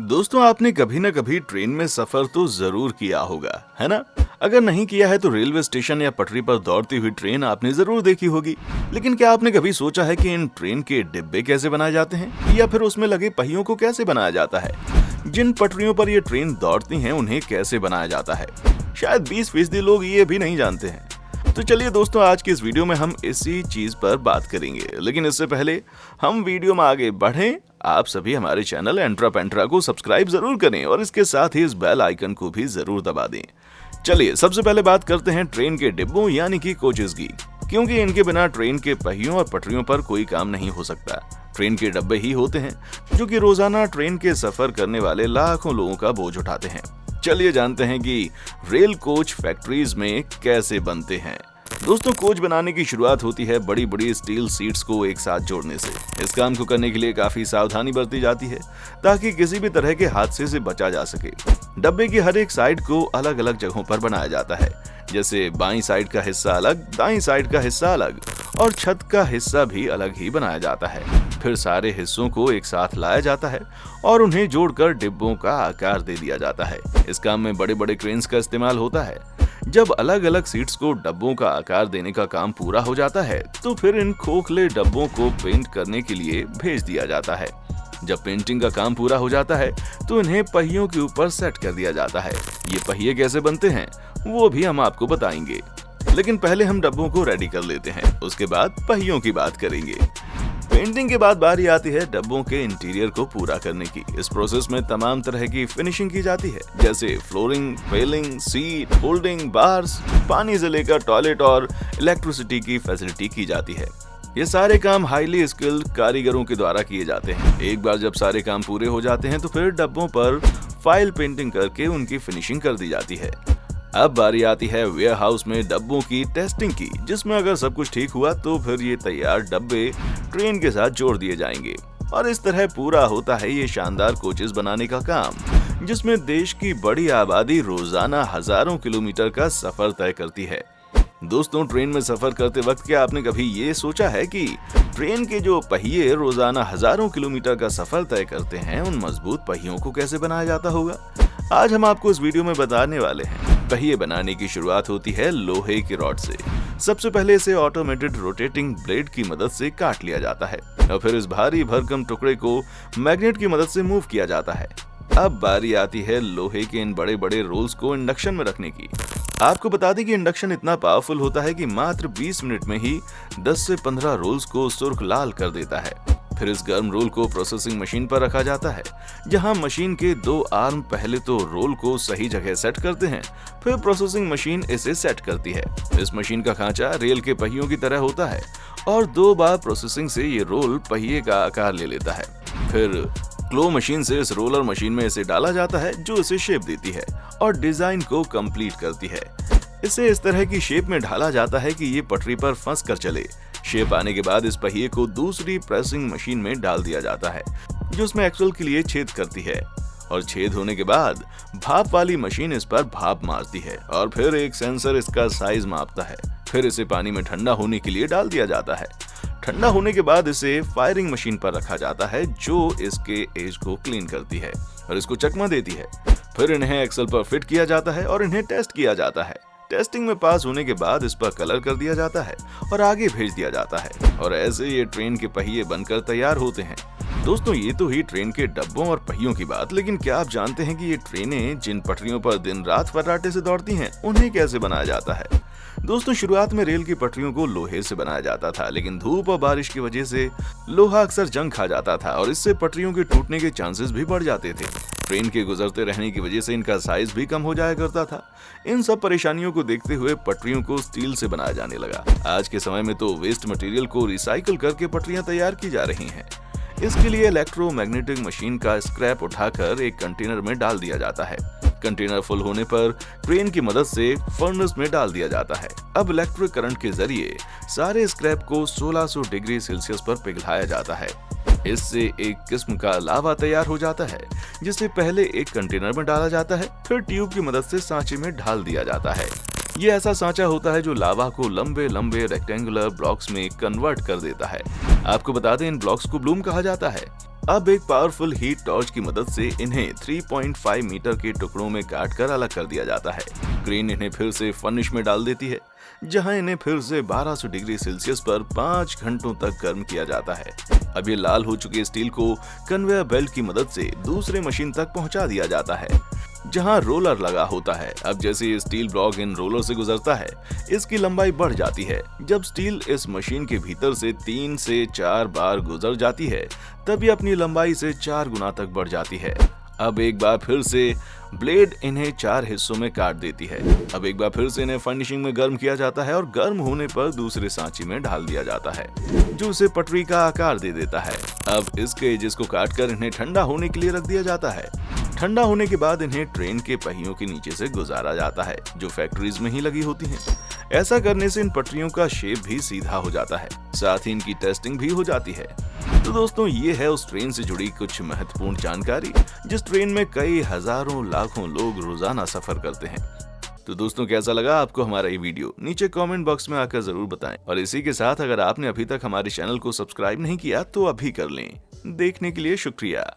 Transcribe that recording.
दोस्तों आपने कभी न कभी ट्रेन में सफर तो जरूर किया होगा, है ना? अगर नहीं किया है तो रेलवे स्टेशन या पटरी पर दौड़ती हुई ट्रेन आपने जरूर देखी होगी। लेकिन क्या आपने कभी सोचा है कि इन ट्रेन के डिब्बे कैसे बनाए जाते हैं या फिर उसमें लगे पहियों को कैसे बनाया जाता है? जिन पटरियों पर ये ट्रेन दौड़ती हैं उन्हें कैसे बनाया जाता है? शायद 20% लोग ये भी नहीं जानते हैं। तो चलिए दोस्तों, आज की इस वीडियो में हम इसी चीज पर बात करेंगे। लेकिन इससे पहले हम वीडियो में आगे बढ़ें, आप सभी हमारे चैनल एंट्रा पेंट्रा को सब्सक्राइब जरूर करें और इसके साथ ही इस बेल आइकन को भी जरूर दबा दें। चलिए सबसे पहले बात करते हैं ट्रेन के डिब्बों यानी कि कोचेस की, क्योंकि इनके बिना ट्रेन के पहियों और पटरियों पर कोई काम नहीं हो सकता। ट्रेन के डब्बे ही होते हैं जो कि रोजाना ट्रेन के सफर करने वाले लाखों लोगों का बोझ उठाते हैं। चलिए जानते हैं कि रेल कोच फैक्ट्रीज में कैसे बनते हैं। दोस्तों, कोच बनाने की शुरुआत होती है बड़ी बड़ी स्टील सीट्स को एक साथ जोड़ने से। इस काम को करने के लिए काफी सावधानी बरती जाती है ताकि किसी भी तरह के हादसे से बचा जा सके। डब्बे की हर एक साइड को अलग अलग जगहों पर बनाया जाता है, जैसे बाईं साइड का हिस्सा अलग, दाईं साइड का हिस्सा अलग और छत का हिस्सा भी अलग ही बनाया जाता है। फिर सारे हिस्सों को एक साथ लाया जाता है और उन्हें जोड़कर डिब्बों का आकार दे दिया जाता है। इस काम में बड़े बड़े क्रेन्स का इस्तेमाल होता है। जब अलग अलग सीट्स को डब्बों का आकार देने का काम पूरा हो जाता है तो फिर इन खोखले डब्बों को पेंट करने के लिए भेज दिया जाता है। जब पेंटिंग का काम पूरा हो जाता है तो इन्हें पहियों के ऊपर सेट कर दिया जाता है। ये पहिए कैसे बनते हैं वो भी हम आपको बताएंगे, लेकिन पहले हम डब्बों को रेडी कर लेते हैं, उसके बाद पहियों की बात करेंगे। पेंटिंग के बाद बारी आती है डब्बों के इंटीरियर को पूरा करने की। इस प्रोसेस में तमाम तरह की फिनिशिंग की जाती है, जैसे flooring, railing, seat, holding, bars, पानी से लेकर टॉयलेट और इलेक्ट्रिसिटी की फैसिलिटी की जाती है। ये सारे काम हाईली स्किल्ड कारीगरों के द्वारा किए जाते हैं। एक बार जब सारे काम पूरे हो जाते हैं तो फिर डब्बों पर फाइल पेंटिंग करके उनकी फिनिशिंग कर दी जाती है। अब बारी आती है वेयर हाउस में डब्बों की टेस्टिंग की, जिसमें अगर सब कुछ ठीक हुआ तो फिर ये तैयार डब्बे ट्रेन के साथ जोड़ दिए जाएंगे और इस तरह पूरा होता है ये शानदार कोचेस बनाने का काम, जिसमें देश की बड़ी आबादी रोजाना हजारों किलोमीटर का सफर तय करती है। दोस्तों, ट्रेन में सफर करते वक्त क्या आपने कभी ये सोचा है कि ट्रेन के जो पहिए रोजाना हजारों किलोमीटर का सफर तय करते हैं, उन मजबूत पहियों को कैसे बनाया जाता होगा? आज हम आपको इस वीडियो में बताने वाले हैं। पहिए बनाने की शुरुआत होती है लोहे की रॉड से। सबसे पहले इसे ऑटोमेटेड रोटेटिंग ब्लेड की मदद से काट लिया जाता है और फिर इस भारी भरकम टुकड़े को मैग्नेट की मदद से मूव किया जाता है। अब बारी आती है लोहे के इन बड़े बड़े रोल्स को इंडक्शन में रखने की। आपको बता दें कि इंडक्शन इतना पावरफुल होता है कि मात्र 20 मिनट में ही 10 से 15 रोल्स को सुर्ख लाल कर देता है। फिर इस गर्म रोल को प्रोसेसिंग मशीन पर रखा जाता है, जहां मशीन के 2 आर्म पहले तो रोल को सही जगह सेट करते हैं, फिर प्रोसेसिंग मशीन इसे सेट करती है। इस मशीन का खांचा रेल के पहियों की तरह होता है और 2 बार प्रोसेसिंग से ये रोल पहिए का आकार ले लेता है। फिर क्लो मशीन से इस रोलर मशीन में इसे डाला जाता है, जो इसे शेप देती है और डिजाइन को कंप्लीट करती है। इसे इस तरह की शेप में ढाला जाता है कि ये पटरी पर फंस कर चले। शेप आने के बाद इस पहिए को दूसरी प्रेसिंग मशीन में डाल दिया जाता है, जो उसमें एक्सल के लिए छेद करती है और छेद होने के बाद भाप वाली मशीन इस पर भाप मारती है और फिर एक सेंसर इसका साइज मापता है। फिर इसे पानी में ठंडा होने के लिए डाल दिया जाता है। ठंडा होने के बाद इसे फायरिंग मशीन पर रखा जाता है, जो इसके एज को क्लीन करती है और इसको चकमा देती है। फिर इन्हें एक्सल पर फिट किया जाता है और इन्हें टेस्ट किया जाता है। टेस्टिंग में पास होने के बाद इस पर कलर कर दिया जाता है और आगे भेज दिया जाता है और ऐसे ये ट्रेन के पहिए बनकर तैयार होते हैं। दोस्तों, ये तो ही ट्रेन के डब्बों और पहियों की बात, लेकिन क्या आप जानते हैं कि ये ट्रेनें जिन पटरियों पर दिन रात फर्राटे से दौड़ती हैं, उन्हें कैसे बनाया जाता है? दोस्तों, शुरुआत में रेल की पटरियों को लोहे से बनाया जाता था, लेकिन धूप और बारिश की वजह से लोहा अक्सर जंग खा जाता था और इससे पटरियों के टूटने के चांसेस भी बढ़ जाते थे। ट्रेन के गुजरते रहने की वजह से इनका साइज भी कम हो जाया करता था। इन सब परेशानियों को देखते हुए पटरियों को स्टील से बनाया जाने लगा। आज के समय में तो वेस्ट मटेरियल को रिसाइकिल करके पटरियां तैयार की जा रही हैं। इसके लिए इलेक्ट्रोमैग्नेटिक मशीन का स्क्रैप उठाकर एक कंटेनर में डाल दिया जाता है। कंटेनर फुल होने पर ट्रेन की मदद से फर्नेस में डाल दिया जाता है। अब इलेक्ट्रिक करंट के जरिए सारे स्क्रैप को 1600 डिग्री सेल्सियस पर पिघलाया जाता है। इससे एक किस्म का लावा तैयार हो जाता है, जिसे पहले एक कंटेनर में डाला जाता है, फिर ट्यूब की मदद से सांचे में ढाल दिया जाता है। ये ऐसा सांचा होता है जो लावा को लंबे लंबे रेक्टेंगुलर ब्लॉक्स में कन्वर्ट कर देता है। आपको बता दें, इन ब्लॉक्स को ब्लूम कहा जाता है। अब एक पावरफुल हीट टॉर्च की मदद से इन्हें 3.5 मीटर के टुकड़ों में काट कर अलग कर दिया जाता है। क्रेन इन्हें फिर से फर्नेस में डाल देती है, जहां इन्हें फिर से 1200 डिग्री सेल्सियस पर 5 घंटों तक गर्म किया जाता है। अब ये लाल हो चुके स्टील को कन्वेयर बेल्ट की मदद से दूसरे मशीन तक पहुंचा दिया जाता है, जहां रोलर लगा होता है। अब जैसे ये स्टील ब्लॉक इन रोलर से गुजरता है, इसकी लंबाई बढ़ जाती है। जब स्टील इस मशीन के भीतर से 3 से 4 बार गुजर जाती है, तब ये अपनी लंबाई से 4 गुना तक बढ़ जाती है। अब एक बार फिर से ब्लेड इन्हें 4 हिस्सों में काट देती है। अब एक बार फिर से इन्हें फर्निशिंग में गर्म किया जाता है और गर्म होने पर दूसरे सांचे में ढाल दिया जाता है, जो उसे पटरी का आकार दे देता है। अब इसके एजेस को काटकर इन्हें ठंडा होने के लिए रख दिया जाता है। ठंडा होने के बाद इन्हें ट्रेन के पहियों के नीचे से गुजारा जाता है, जो फैक्ट्रीज में ही लगी होती हैं। ऐसा करने से इन पटरियों का शेप भी सीधा हो जाता है, साथ ही इनकी टेस्टिंग भी हो जाती है। तो दोस्तों, ये है उस ट्रेन से जुड़ी कुछ महत्वपूर्ण जानकारी, जिस ट्रेन में कई हजारों लाखों लोग रोजाना सफर करते हैं। तो दोस्तों, कैसा लगा आपको हमारा ये वीडियो? नीचे कमेंट बॉक्स में आकर जरूर बताएं। और इसी के साथ अगर आपने अभी तक हमारे चैनल को सब्सक्राइब नहीं किया तो अभी कर लें। देखने के लिए शुक्रिया।